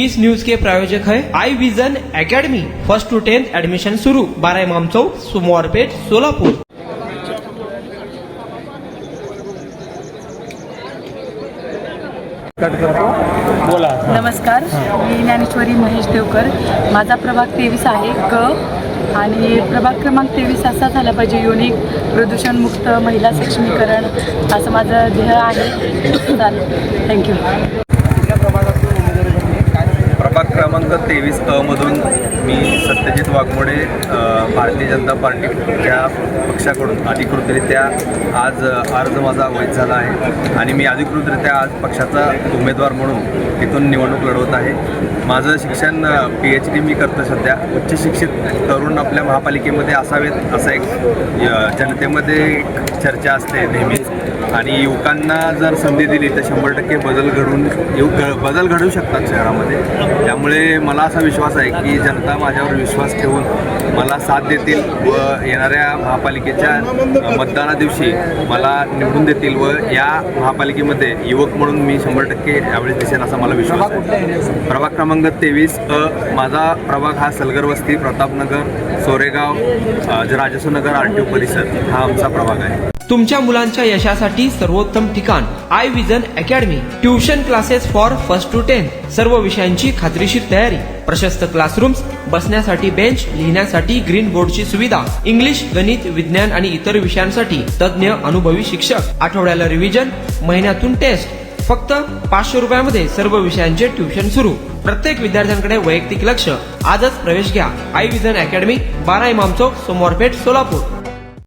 इस news के प्रायोजक है Aai Vision Academy. 1st to 10th admission शुरू। 12 इमाम चौक, सोमवारपेठ, सोलापूर। नमस्कार, मी ज्ञानेश्वरी महेश देवकर। माझा प्रभाग 23 आहे क आणि प्रभाग क्रमांक 23 असा झाला पाहिजे युनिक, प्रदूषणमुक्त, महिला सक्षमीकरण असं माझं ध्येय आहे। चालेल, थँक्यू। प्रभाग क्रमांक 23 अ मधून मी सत्यजित वाघमोडे भारतीय जनता पार्टीच्या पक्षाकडून अधिकृतरित्या आज अर्ज माझा वैध झाला आहे आणि मी अधिकृतरित्या आज पक्षाचा उमेदवार म्हणून तिथून निवडणूक लढवत आहे। माझं शिक्षण PhD मी करतो सध्या। उच्च शिक्षित तरुण आपल्या महापालिकेमध्ये असावेत असं एक जनतेमध्ये चर्चा असते नेहमीच, आणि युवकांना जर संधी दिली तर 100% बदल घडवू शकतात शहरामध्ये। त्यामुळे मला असा विश्वास आहे की जनता माझ्यावर विश्वास ठेवून मला साथ देतील व येणाऱ्या महापालिकेच्या मतदाना दिवशी मला निवडून देतील व या महापालिकेमध्ये युवक म्हणून मी 100% यावेळी दिसेल असा मला विश्वास आहे। प्रभाग क्रमांक 23 अ माझा प्रभाग हा सलगर वस्ती, प्रतापनगर, सोरेगाव, राजसूनगर, RTO परिसर हा आमचा प्रभाग आहे। तुमच्या मुलांच्या यशासाठी सर्वोत्तम ठिकाण Aai Vision Academy. Tuition classes for 1st to 10th, सर्व विषयांची खात्रीशीर तयारी, प्रशस्त क्लासरूम्स, बसण्यासाठी बेंच, लिहिण्यासाठी ग्रीन बोर्डची सुविधा, इंग्लिश, गणित, विज्ञान आणि इतर विषयांसाठी तज्ञ अनुभवी शिक्षक, आठवड्याला रिव्हिजन, महिन्यातून टेस्ट। फक्त 500 रुपयामध्ये सर्व विषयांचे ट्युशन सुरू। प्रत्येक विद्यार्थ्यांकडे वैयक्तिक लक्ष। आजच प्रवेश घ्या। आई विजन अकॅडमी, 12 इमाम चौक, सोमवारपेठ, सोलापूर।